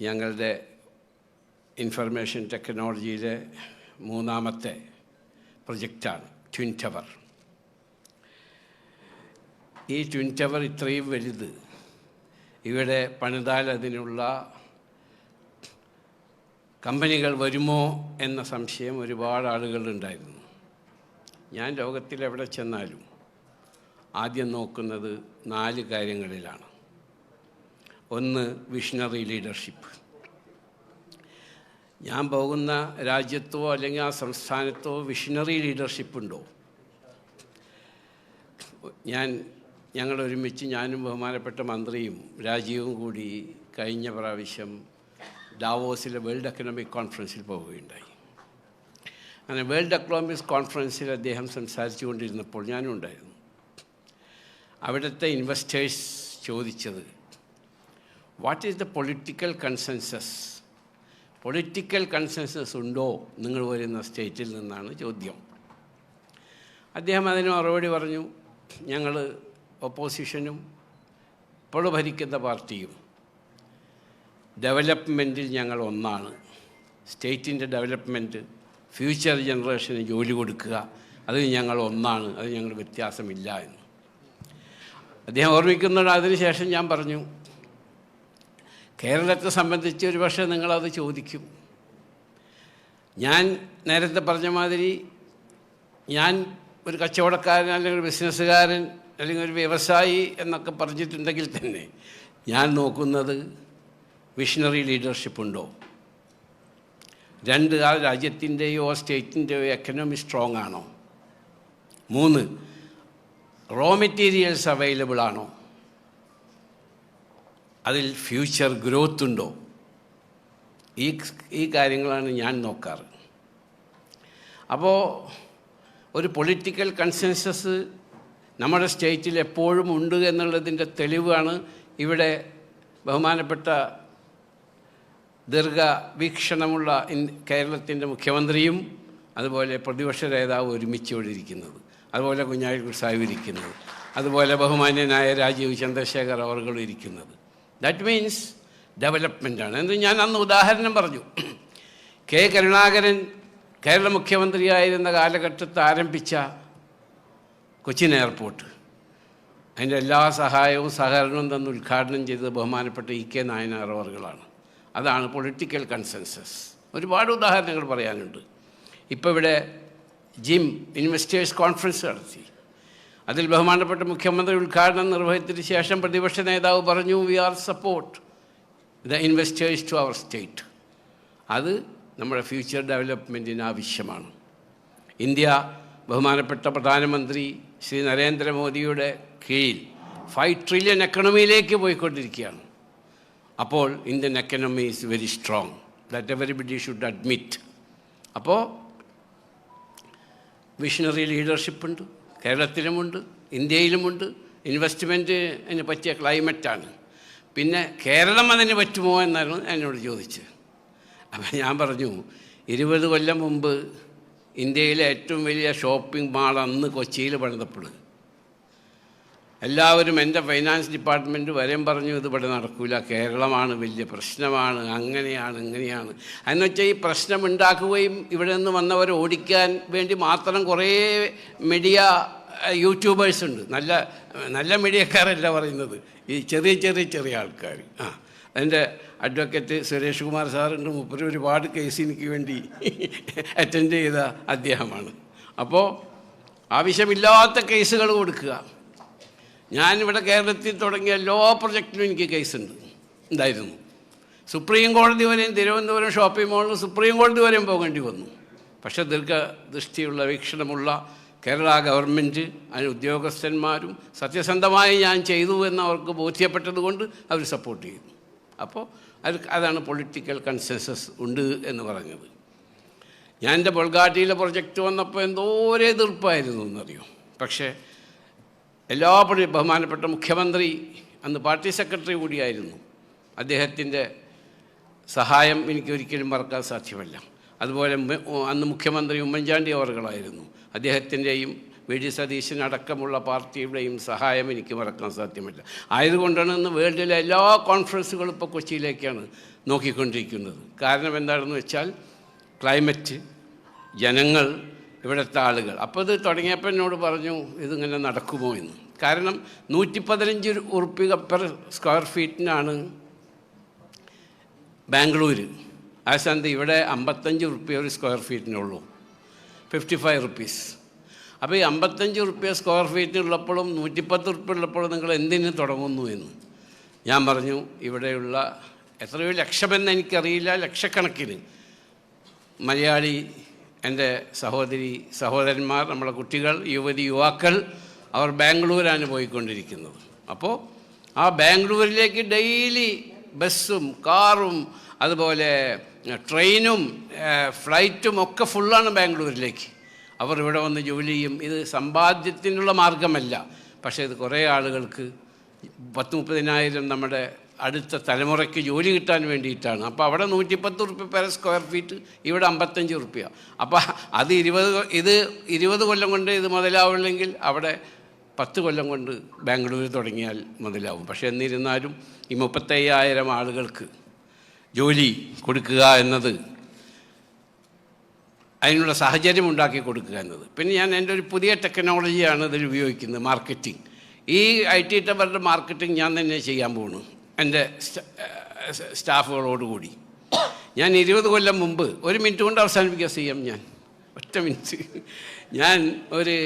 ഞങ്ങളുടെ ഇൻഫർമേഷൻ ടെക്നോളജിയിലെ മൂന്നാമത്തെ പ്രൊജക്റ്റാണ് twin tower. ഈ ട്വിൻ ടവർ ഇത്രയും വലുത് ഇവിടെ പണിതാൽ അതിനുള്ള കമ്പനികൾ വരുമോ എന്ന സംശയം ഒരുപാട് ആളുകളുണ്ടായിരുന്നു. ഞാൻ ലോകത്തിലെവിടെ ചെന്നാലും ആദ്യം നോക്കുന്നത് 4 കാര്യങ്ങളിലാണ്. ഒന്ന്, വിഷണറി ലീഡർഷിപ്പ്. ഞാൻ പോകുന്ന രാജ്യത്തോ അല്ലെങ്കിൽ ആ സംസ്ഥാനത്തോ വിഷണറി ലീഡർഷിപ്പ് ഉണ്ടോ? ഞങ്ങളൊരുമിച്ച് ഞാനും ബഹുമാനപ്പെട്ട മന്ത്രിയും രാജീവും കൂടി കഴിഞ്ഞ പ്രാവശ്യം ഡാവോസിലെ വേൾഡ് എക്കണോമിക് കോൺഫറൻസിൽ പോവുകയുണ്ടായി. അങ്ങനെ വേൾഡ് എക്കണോമിക് കോൺഫറൻസിൽ അദ്ദേഹം സംസാരിച്ചു കൊണ്ടിരുന്നപ്പോൾ ഞാനും ഉണ്ടായിരുന്നു. അവിടുത്തെ ഇൻവെസ്റ്റേഴ്സ് ചോദിച്ചത്, what is the political consensus? Political consensus ഉണ്ടോ നിങ്ങൾ വരുന്ന സ്റ്റേറ്റിൽ നിന്നാണ് ചോദ്യം. അദ്ദേഹം അതിന് മറുപടി പറഞ്ഞു, ഞങ്ങൾ ഒപ്പോസിഷനും ഇപ്പോൾ ഭരിക്കുന്ന പാർട്ടിയും ഡെവലപ്മെൻറ്റിൽ ഞങ്ങൾ ഒന്നാണ്. സ്റ്റേറ്റിൻ്റെ ഡെവലപ്മെൻറ്റ്, ഫ്യൂച്ചർ ജനറേഷന് ജോലി കൊടുക്കുക, അത് ഞങ്ങൾ ഒന്നാണ്, അത് ഞങ്ങൾ വ്യത്യാസമില്ല എന്ന് അദ്ദേഹം ഓർമ്മിക്കുന്നുണ്ട്. അതിനുശേഷം ഞാൻ പറഞ്ഞു, കേരളത്തെ സംബന്ധിച്ച് ഒരു പക്ഷേ നിങ്ങളത് ചോദിക്കും. ഞാൻ നേരത്തെ പറഞ്ഞ മാതിരി ഞാൻ ഒരു കച്ചവടക്കാരൻ അല്ലെങ്കിൽ ഒരു ബിസിനസ്സുകാരൻ അല്ലെങ്കിൽ ഒരു വ്യവസായി എന്നൊക്കെ പറഞ്ഞിട്ടുണ്ടെങ്കിൽ തന്നെ ഞാൻ നോക്കുന്നത് വിഷണറി ലീഡർഷിപ്പ് ഉണ്ടോ. 2, ആ രാജ്യത്തിൻ്റെയോ സ്റ്റേറ്റിൻ്റെയോ എക്കണോമി സ്ട്രോങ് ആണോ. 3, റോ മെറ്റീരിയൽസ് അവൈലബിൾ ആണോ, അതിൽ ഫ്യൂച്ചർ ഗ്രോത്ത് ഉണ്ടോ. ഈ കാര്യങ്ങളാണ് ഞാൻ നോക്കാറ്. അപ്പോൾ ഒരു പൊളിറ്റിക്കൽ കൺസെൻസസ് നമ്മുടെ സ്റ്റേറ്റിൽ എപ്പോഴും ഉണ്ട് എന്നുള്ളതിൻ്റെ തെളിവാണ് ഇവിടെ ബഹുമാനപ്പെട്ട ദീർഘവീക്ഷണമുള്ള കേരളത്തിൻ്റെ മുഖ്യമന്ത്രിയും അതുപോലെ പ്രതിപക്ഷ നേതാവ് ഒരുമിച്ചോടിരിക്കുന്നത്, അതുപോലെ കുഞ്ഞാലിക്കുട്ടി സാഹിബ് ഇരിക്കുന്നത്, അതുപോലെ ബഹുമാന്യനായ രാജീവ് ചന്ദ്രശേഖർ അവർകളും ഇരിക്കുന്നത്. ദാറ്റ് മീൻസ് ഡെവലപ്മെൻറ്റാണ്. എന്ന് ഞാൻ അന്ന് ഉദാഹരണം പറഞ്ഞു. കെ കരുണാകരൻ കേരള മുഖ്യമന്ത്രിയായിരുന്ന കാലഘട്ടത്ത് ആരംഭിച്ച കൊച്ചിൻ എയർപോർട്ട്, അതിൻ്റെ എല്ലാ സഹായവും സഹകരണവും തന്ന് ഉദ്ഘാടനം ചെയ്തത് ബഹുമാനപ്പെട്ട ഇ.കെ. നായനാർ അവർകളാണ്. അതാണ് പൊളിറ്റിക്കൽ കൺസെൻസസ്. ഒരുപാട് ഉദാഹരണങ്ങൾ പറയാനുണ്ട്. ഇപ്പോൾ ഇവിടെ ജിം ഇൻവെസ്റ്റേഴ്സ് കോൺഫറൻസ് നടത്തി. അതിൽ ബഹുമാനപ്പെട്ട മുഖ്യമന്ത്രി ഉദ്ഘാടനം നിർവഹിച്ചതിന് ശേഷം പ്രതിപക്ഷ നേതാവ് പറഞ്ഞു, we are support the investors to our state. അത് നമ്മുടെ ഫ്യൂച്ചർ ഡെവലപ്മെൻറ്റിന് ആവശ്യമാണ്. ഇന്ത്യ ബഹുമാനപ്പെട്ട പ്രധാനമന്ത്രി ശ്രീ നരേന്ദ്രമോദിയുടെ കീഴിൽ 5 ട്രില്യൺ എക്കണോമിയിലേക്ക് പോയിക്കൊണ്ടിരിക്കുകയാണ്. അപ്പോൾ Indian economy is very strong, that everybody should admit. അപ്പോൾ വിഷണറി ലീഡർഷിപ്പുണ്ട്, കേരളത്തിലുമുണ്ട്, ഇന്ത്യയിലുമുണ്ട്. ഇൻവെസ്റ്റ്മെൻറ്റിന് പറ്റിയ ക്ലൈമറ്റാണ്. പിന്നെ കേരളം അതിന് പറ്റുമോ എന്നാണ് എന്നോട് ചോദിച്ചത്. അപ്പം ഞാൻ പറഞ്ഞു, 20 കൊല്ലം മുമ്പ് ഇന്ത്യയിലെ ഏറ്റവും വലിയ ഷോപ്പിംഗ് മാൾ അന്ന് കൊച്ചിയിൽ പണിതപ്പോൾ എല്ലാവരും എൻ്റെ ഫൈനാൻസ് ഡിപ്പാർട്ട്മെൻറ്റ് വരെയും പറഞ്ഞു, ഇതിവിടെ നടക്കില്ല, കേരളമാണ് വലിയ പ്രശ്നമാണ്, അങ്ങനെയാണ് ഇങ്ങനെയാണ്. എന്ന് വെച്ചാൽ ഈ പ്രശ്നം ഉണ്ടാക്കുകയും ഇവിടെ നിന്ന് വന്നവരെ ഓടിക്കാൻ വേണ്ടി മാത്രം കുറേ മീഡിയ യൂട്യൂബേഴ്സ് ഉണ്ട്. നല്ല നല്ല മീഡിയക്കാരല്ല പറയുന്നത്, ഈ ചെറിയ ആൾക്കാർ. അതിൻ്റെ അഡ്വക്കേറ്റ് സുരേഷ് കുമാർ സാറുണ്ട്, മൂപ്പര് ഒരുപാട് കേസ് എനിക്ക് വേണ്ടി അറ്റൻഡ് ചെയ്ത അദ്ദേഹമാണ്. അപ്പോൾ ആവശ്യമില്ലാത്ത കേസുകൾ കൊടുക്കുക. ഞാനിവിടെ കേരളത്തിൽ തുടങ്ങിയ എല്ലാ പ്രൊജക്റ്റിനും എനിക്ക് ഉണ്ടായിരുന്നു. സുപ്രീം കോടതി വരെയും തിരുവനന്തപുരം ഷോപ്പിംഗ് മാളിൽ സുപ്രീം കോടതി വരെയും പോകേണ്ടി വന്നു. പക്ഷേ ദീർഘദൃഷ്ടിയുള്ള വീക്ഷണമുള്ള കേരള ഗവൺമെൻറ്, അതിന് ഉദ്യോഗസ്ഥന്മാരും സത്യസന്ധമായി ഞാൻ ചെയ്തു എന്ന് അവർക്ക് ബോധ്യപ്പെട്ടതുകൊണ്ട് അവർ സപ്പോർട്ട് ചെയ്തു. അപ്പോൾ അതാണ് പൊളിറ്റിക്കൽ കൺസെൻസസ് ഉണ്ട് എന്ന് പറഞ്ഞത്. ഞാൻ എൻ്റെ ബൊൾഗാട്ടിയിലെ പ്രൊജക്റ്റ് വന്നപ്പോൾ എന്തോരേ എതിർപ്പായിരുന്നു എന്നറിയോ. പക്ഷേ ബഹുമാനപ്പെട്ട മുഖ്യമന്ത്രി അന്ന് പാർട്ടി സെക്രട്ടറി കൂടിയായിരുന്നു. അദ്ദേഹത്തിൻ്റെ സഹായം എനിക്കൊരിക്കലും മറക്കാൻ സാധ്യമല്ല. അതുപോലെ അന്ന് മുഖ്യമന്ത്രി ഉമ്മൻചാണ്ടി അവർകളായിരുന്നു. അദ്ദേഹത്തിൻ്റെയും വി.ഡി. സതീശനടക്കമുള്ള പാർട്ടിയുടെയും സഹായം എനിക്ക് മറക്കാൻ സാധ്യമല്ല. ആയതുകൊണ്ടാണ് ഇന്ന് വേൾഡിലെ എല്ലാ കോൺഫറൻസുകളും ഇപ്പോൾ കൊച്ചിയിലേക്കാണ് നോക്കിക്കൊണ്ടിരിക്കുന്നത്. കാരണം എന്താണെന്ന് വെച്ചാൽ ക്ലൈമറ്റ്, ജനങ്ങൾ, ഇവിടുത്തെ ആളുകൾ. അപ്പോൾ ഇത് തുടങ്ങിയപ്പോൾ എന്നോട് പറഞ്ഞു ഇതിങ്ങനെ നടക്കുമോ എന്ന്. കാരണം 115 ഉറുപ്പിക പെർ സ്ക്വയർ ഫീറ്റിനാണ് ബാംഗ്ലൂർ. ആ സ്ഥാനത്ത് ഇവിടെ 55 ഉറുപ്പിക ഒരു സ്ക്വയർ ഫീറ്റിനുള്ളൂ, 55 റുപ്പീസ്. അപ്പോൾ ഈ 55 ഉറുപ്പിക സ്ക്വയർ ഫീറ്റിനുള്ളപ്പോഴും 110 ഉറുപ്പിക ഉള്ളപ്പോഴും നിങ്ങൾ എന്തിനു തുടങ്ങുന്നു എന്ന് ഞാൻ പറഞ്ഞു. ഇവിടെയുള്ള എത്രയോ ലക്ഷമെന്ന് എനിക്കറിയില്ല, ലക്ഷക്കണക്കിന് മലയാളി എൻ്റെ സഹോദരന്മാർ, നമ്മളെ കുട്ടികൾ, യുവാക്കൾ അവർ ബാംഗ്ലൂരാണ് പോയിക്കൊണ്ടിരിക്കുന്നത്. അപ്പോൾ ആ ബാംഗ്ലൂരിലേക്ക് ഡെയിലി ബസ്സും കാറും അതുപോലെ ട്രെയിനും ഫ്ലൈറ്റും ഒക്കെ ഫുള്ളാണ് ബാംഗ്ലൂരിലേക്ക്. അവർ ഇവിടെ വന്ന് ജോലി ചെയ്യും. ഇത് സമ്പാദ്യത്തിനുള്ള മാർഗമല്ല, പക്ഷേ ഇത് കുറേ ആളുകൾക്ക് 10-30,000 നമ്മുടെ അടുത്ത തലമുറയ്ക്ക് ജോലി കിട്ടാൻ വേണ്ടിയിട്ടാണ്. അപ്പോൾ അവിടെ 110 ഉറുപ്പിക പെർ സ്ക്വയർ ഫീറ്റ്, ഇവിടെ 55 ഉറുപ്പിക. അപ്പോൾ അത് 20 കൊല്ലം കൊണ്ട് ഇത് മുതലാവില്ലെങ്കിൽ അവിടെ 10 കൊല്ലം കൊണ്ട് ബാംഗ്ലൂർ തുടങ്ങിയാൽ മുതലാവും. പക്ഷേ എന്നിരുന്നാലും ഈ 35,000 ആളുകൾക്ക് ജോലി കൊടുക്കുക എന്നത്, അതിനുള്ള സാഹചര്യം ഉണ്ടാക്കി കൊടുക്കുക എന്നത്. പിന്നെ ഞാൻ എൻ്റെ ഒരു പുതിയ ടെക്നോളജിയാണ് ഇതിൽ ഉപയോഗിക്കുന്നത്, മാർക്കറ്റിംഗ്. ഈ IT ടവറിൻ്റെ മാർക്കറ്റിംഗ് ഞാൻ തന്നെ ചെയ്യാൻ പോകുന്നു എൻ്റെ സ്റ്റാഫുകളോടുകൂടി. ഞാൻ 20 കൊല്ലം മുമ്പ്, 1 മിനിറ്റ് കൊണ്ട് അവസാനിപ്പിക്കുക CM, ഞാൻ ഒറ്റ മിനിറ്റ്. ഞാൻ ഒരു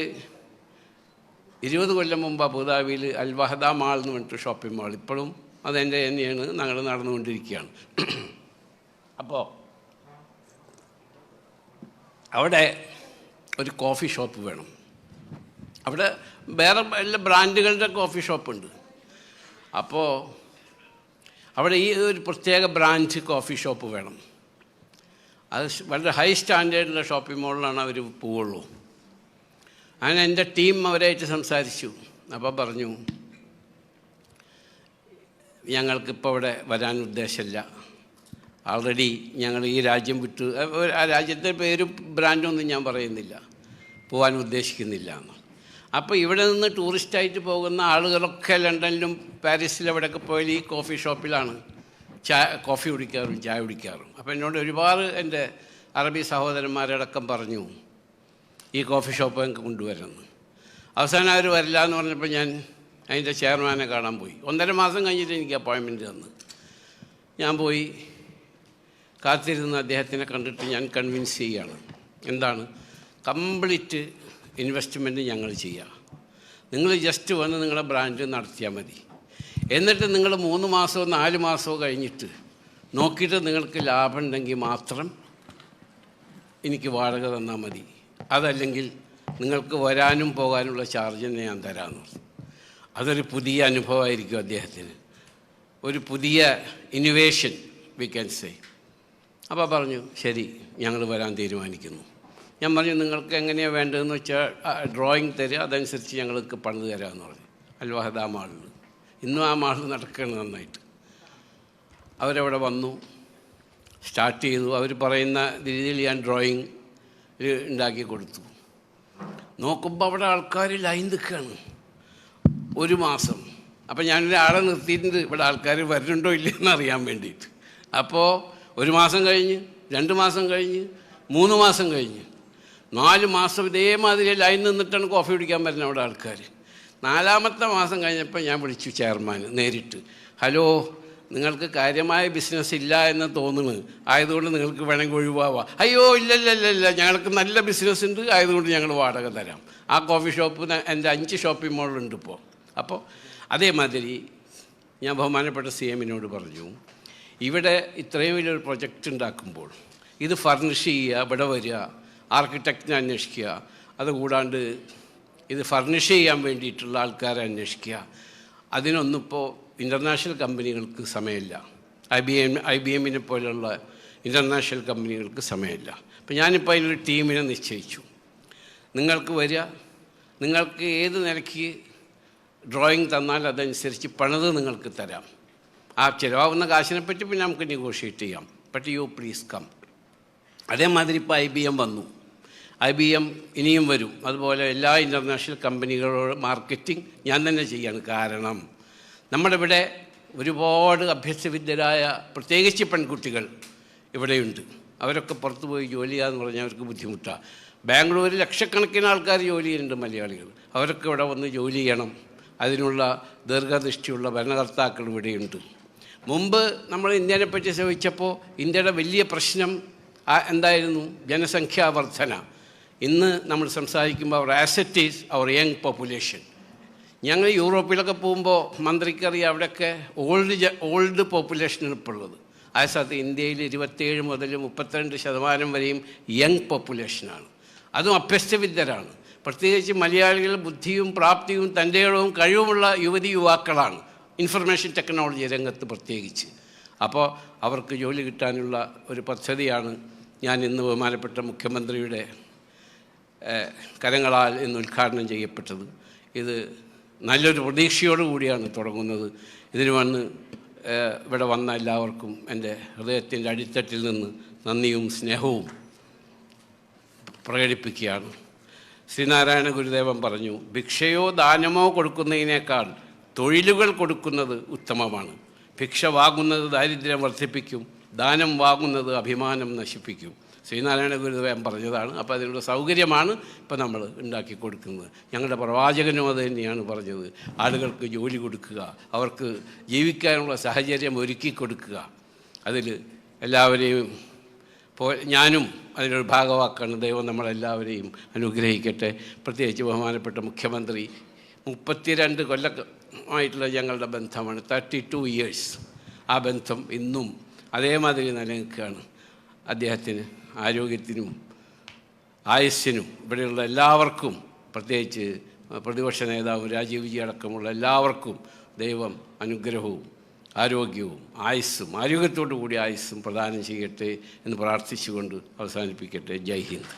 20 കൊല്ലം മുമ്പ് അബുദാബിയിൽ അൽ വഹദ മാൾ എന്ന് പറഞ്ഞിട്ട് ഷോപ്പിംഗ് മാൾ, ഇപ്പോഴും അതെൻ്റെ തന്നെയാണ്, ഞങ്ങൾ നടന്നുകൊണ്ടിരിക്കുകയാണ്. അപ്പോൾ അവിടെ ഒരു കോഫി ഷോപ്പ് വേണം. അവിടെ വേറെ എല്ലാ ബ്രാൻഡുകളുടെ കോഫി ഷോപ്പുണ്ട്. അപ്പോൾ അവിടെ ഈ ഒരു പ്രത്യേക ബ്രാൻഡ് കോഫി ഷോപ്പ് വേണം. അത് വളരെ ഹൈ സ്റ്റാൻഡേർഡുള്ള ഷോപ്പിംഗ് മോളിലാണ് അവർ പോവുള്ളൂ. അങ്ങനെ എൻ്റെ ടീം അവരായിട്ട് സംസാരിച്ചു. അപ്പോൾ പറഞ്ഞു ഞങ്ങൾക്കിപ്പോൾ ഇവിടെ വരാൻ ഉദ്ദേശമില്ല, ആൾറെഡി ഞങ്ങൾ ഈ രാജ്യം വിട്ട്, ആ രാജ്യത്തെ പേരും ബ്രാൻഡൊന്നും ഞാൻ പറയുന്നില്ല, പോകാൻ ഉദ്ദേശിക്കുന്നില്ല എന്ന്. അപ്പോൾ ഇവിടെ നിന്ന് ടൂറിസ്റ്റായിട്ട് പോകുന്ന ആളുകളൊക്കെ ലണ്ടനിലും പാരീസിലും എവിടെയൊക്കെ പോയാൽ ഈ കോഫി ഷോപ്പിലാണ് കോഫി കുടിക്കാറും ചായ കുടിക്കാറും. അപ്പോൾ എന്നോട് ഒരുപാട് എൻ്റെ അറബി സഹോദരന്മാരടക്കം പറഞ്ഞു ഈ കോഫി ഷോപ്പ് എനിക്ക് കൊണ്ടുവരുന്നു. അവസാനം അവർ വരില്ല എന്ന് പറഞ്ഞപ്പോൾ ഞാൻ അതിൻ്റെ ചെയർമാനെ കാണാൻ പോയി. 1.5 മാസം കഴിഞ്ഞിട്ട് എനിക്ക് അപ്പോയിൻമെൻറ്റ് തന്നു. ഞാൻ പോയി കാത്തിരുന്ന് അദ്ദേഹത്തിനെ കണ്ടിട്ട് ഞാൻ കൺവിൻസ് ചെയ്യുകയാണ്. എന്താണ്, കംപ്ലീറ്റ് ഇൻവെസ്റ്റ്മെൻറ്റ് ഞങ്ങൾ ചെയ്യാം, നിങ്ങൾ ജസ്റ്റ് വന്ന് നിങ്ങളുടെ ബ്രാൻഡ് നടത്തിയാൽ മതി. എന്നിട്ട് നിങ്ങൾ 3 മാസമോ 4 മാസമോ കഴിഞ്ഞിട്ട് നോക്കിയിട്ട് നിങ്ങൾക്ക് ലാഭം ഉണ്ടെങ്കിൽ മാത്രം എനിക്ക് വാടക തന്നാൽ മതി, അതല്ലെങ്കിൽ നിങ്ങൾക്ക് വരാനും പോകാനുള്ള ചാർജ് തന്നെ ഞാൻ തരാമെന്ന്. അതൊരു പുതിയ അനുഭവമായിരിക്കും അദ്ദേഹത്തിന്, ഒരു പുതിയ ഇന്നോവേഷൻ വി ക്യാൻ സേ. അപ്പോൾ പറഞ്ഞു ശരി, ഞങ്ങൾ വരാൻ തീരുമാനിക്കുന്നു. ഞാൻ പറഞ്ഞു നിങ്ങൾക്ക് എങ്ങനെയാണ് വേണ്ടതെന്ന് വെച്ചാൽ ഡ്രോയിങ് തരിക, അതനുസരിച്ച് ഞങ്ങൾക്ക് പണിത് തരാമെന്ന് പറഞ്ഞു. അൽ വഹദ മാളിൽ ഇന്നും ആ മാളിൽ നടക്കുകയാണ് നന്നായിട്ട്. അവരവിടെ വന്നു, സ്റ്റാർട്ട് ചെയ്തു. അവർ പറയുന്ന രീതിയിൽ ഞാൻ ഡ്രോയിങ് ഉണ്ടാക്കി കൊടുത്തു. നോക്കുമ്പോൾ അവിടെ ആൾക്കാർ ലൈൻ നിൽക്കുകയാണ് 1 മാസം. അപ്പോൾ ഞാനൊരാളെ നിർത്തിയിട്ടുണ്ട് ഇവിടെ ആൾക്കാർ വരുന്നുണ്ടോ ഇല്ലയെന്ന് അറിയാൻ വേണ്ടിയിട്ട്. അപ്പോൾ 1 മാസം കഴിഞ്ഞ്, 2 മാസം കഴിഞ്ഞ്, 3 മാസം കഴിഞ്ഞ്, 4 മാസം ഇതേമാതിരി ലൈൻ നിന്നിട്ടാണ് കോഫി കുടിക്കാൻ വരുന്നത് അവിടെ ആൾക്കാർ. 4ാമത്തെ മാസം കഴിഞ്ഞപ്പോൾ ഞാൻ വിളിച്ചു ചെയർമാൻ നേരിട്ട്. ഹലോ, നിങ്ങൾക്ക് കാര്യമായ ബിസിനസ് ഇല്ല എന്ന് തോന്നുന്നു, ആയതുകൊണ്ട് നിങ്ങൾക്ക് വേണമെങ്കിൽ ഒഴിവാവാം. അയ്യോ ഇല്ല, ഞങ്ങൾക്ക് നല്ല ബിസിനസ് ഉണ്ട്, ആയതുകൊണ്ട് ഞങ്ങൾ വാടക തരാം. ആ കോഫി ഷോപ്പ് എൻ്റെ 5 ഷോപ്പിംഗ് മോളുണ്ട് ഇപ്പോൾ. അപ്പോൾ അതേമാതിരി ഞാൻ ബഹുമാനപ്പെട്ട CM-നോട് പറഞ്ഞു, ഇവിടെ ഇത്രയും വലിയൊരു പ്രൊജക്റ്റ് ഉണ്ടാക്കുമ്പോൾ ഇത് ഫർണിഷ് ചെയ്യുക, ഇവിടെ വരിക, ആർക്കിടെക്റ്റിനെ അന്വേഷിക്കുക, അതുകൂടാണ്ട് ഇത് ഫർണിഷ് ചെയ്യാൻ വേണ്ടിയിട്ടുള്ള ആൾക്കാരെ അന്വേഷിക്കുക, അതിനൊന്നിപ്പോൾ ഇൻ്റർനാഷണൽ കമ്പനികൾക്ക് സമയമില്ല. IBM പോലെയുള്ള ഇൻ്റർനാഷണൽ കമ്പനികൾക്ക് സമയമില്ല. അപ്പോൾ ഞാനിപ്പോൾ അതിനൊരു ടീമിനെ നിശ്ചയിച്ചു. നിങ്ങൾക്ക് വരിക, നിങ്ങൾക്ക് ഏത് നിലയ്ക്ക് ഡ്രോയിങ് തന്നാൽ അതനുസരിച്ച് പണിത് നിങ്ങൾക്ക് തരാം. ആ ചിലവാകുന്ന കാശിനെ പറ്റി പിന്നെ നമുക്ക് നെഗോഷിയേറ്റ് ചെയ്യാം. But you please come. അതേമാതിരി ഇപ്പോൾ IBM വന്നു. IBM ഇനിയും വരും. അതുപോലെ എല്ലാ ഇൻ്റർനാഷണൽ കമ്പനികളോട് മാർക്കറ്റിംഗ് ഞാൻ തന്നെ ചെയ്യാണ്. കാരണം നമ്മുടെ ഇവിടെ ഒരുപാട് അഭ്യസ്തവിദ്യരായ പ്രത്യേകിച്ച് പെൺകുട്ടികൾ ഇവിടെയുണ്ട്. അവരൊക്കെ പുറത്തു പോയി ജോലി ചെയ്യാന്ന് പറഞ്ഞാൽ അവർക്ക് ബുദ്ധിമുട്ടാണ്. ബാംഗ്ലൂരിൽ ലക്ഷക്കണക്കിന് ആൾക്കാർ ജോലി ചെയ്യുന്നുണ്ട്, മലയാളികൾ. അവരൊക്കെ ഇവിടെ വന്ന് ജോലി ചെയ്യണം. അതിനുള്ള ദീർഘദൃഷ്ടിയുള്ള ഭരണകർത്താക്കൾ ഇവിടെയുണ്ട്. മുമ്പ് നമ്മൾ ഇന്ത്യനെ പറ്റി ശ്രമിച്ചപ്പോൾ ഇന്ത്യയുടെ വലിയ പ്രശ്നം എന്തായിരുന്നു? ജനസംഖ്യാ വർധന. ഇന്ന് നമ്മൾ സംസാരിക്കുമ്പോൾ our asset is our young population. ഞങ്ങൾ യൂറോപ്പിലൊക്കെ പോകുമ്പോൾ മന്ത്രിക്കറിയാം അവിടെയൊക്കെ ഓൾഡ് പോപ്പുലേഷനാണ് ഇപ്പോൾ ഉള്ളത്. ആ സ്ഥലത്ത് ഇന്ത്യയിൽ 27 മുതൽ 32% വരെയും യങ് പോപ്പുലേഷനാണ്. അതും അഭ്യസ്തവിദ്യരാണ്. പ്രത്യേകിച്ച് മലയാളികൾ ബുദ്ധിയും പ്രാപ്തിയും തൻ്റെയോടവും കഴിവുമുള്ള യുവതി യുവാക്കളാണ്, ഇൻഫർമേഷൻ ടെക്നോളജി രംഗത്ത് പ്രത്യേകിച്ച്. അപ്പോൾ അവർക്ക് ജോലി കിട്ടാനുള്ള ഒരു പദ്ധതിയാണ് ഞാൻ ഇന്ന് ബഹുമാനപ്പെട്ട മുഖ്യമന്ത്രിയുടെ കരങ്ങളാൽ ഇന്ന് ഉദ്ഘാടനം ചെയ്യപ്പെട്ടത്. ഇത് നല്ലൊരു പ്രതീക്ഷയോടുകൂടിയാണ് തുടങ്ങുന്നത്. ഇതിന് ഇവിടെ വന്ന എല്ലാവർക്കും എൻ്റെ ഹൃദയത്തിൻ്റെ അടിത്തട്ടിൽ നിന്ന് നന്ദിയും സ്നേഹവും പ്രകടിപ്പിക്കുകയാണ്. ശ്രീനാരായണ ഗുരുദേവൻ പറഞ്ഞു, ഭിക്ഷയോ ദാനമോ കൊടുക്കുന്നതിനേക്കാൾ തൊഴിലുകൾ കൊടുക്കുന്നത് ഉത്തമമാണ്. ഭിക്ഷ വാങ്ങുന്നത് ദാരിദ്ര്യം വർദ്ധിപ്പിക്കും, ദാനം വാങ്ങുന്നത് അഭിമാനം നശിപ്പിക്കും. ശ്രീനാരായണ ഗുരുദേവൻ പറഞ്ഞതാണ്. അപ്പോൾ അതിനുള്ള സൗകര്യമാണ് ഇപ്പോൾ നമ്മൾ ഉണ്ടാക്കി കൊടുക്കുന്നത്. ഞങ്ങളുടെ പ്രവാചകനും അത് തന്നെയാണ് പറഞ്ഞത്. ആളുകൾക്ക് ജോലി കൊടുക്കുക, അവർക്ക് ജീവിക്കാനുള്ള സാഹചര്യം ഒരുക്കി കൊടുക്കുക. അതിൽ എല്ലാവരെയും ഞാനും അതിനൊരു ഭാഗവാക്കാണ്. ദൈവം നമ്മളെല്ലാവരെയും അനുഗ്രഹിക്കട്ടെ. പ്രത്യേകിച്ച് ബഹുമാനപ്പെട്ട മുഖ്യമന്ത്രി 32 കൊല്ലമായിട്ടുള്ള ഞങ്ങളുടെ ബന്ധമാണ്, 32 years. ആ ബന്ധം ഇന്നും അതേമാതിരി നിലനിൽക്കുകയാണ്. അദ്ദേഹത്തിന് ആരോഗ്യത്തിനും ആയുസ്സിനും ഇവിടെയുള്ള എല്ലാവർക്കും, പ്രത്യേകിച്ച് പ്രതിപക്ഷ നേതാവ് രാജീവ് ജി അടക്കമുള്ള എല്ലാവർക്കും ദൈവം അനുഗ്രഹവും ആരോഗ്യവും ആയുസ്സും ആരോഗ്യത്തോടു കൂടി ആയുസ്സും പ്രദാനം ചെയ്യട്ടെ എന്ന് പ്രാർത്ഥിച്ചുകൊണ്ട് അവസാനിപ്പിക്കട്ടെ. ജയ് ഹിന്ദ്.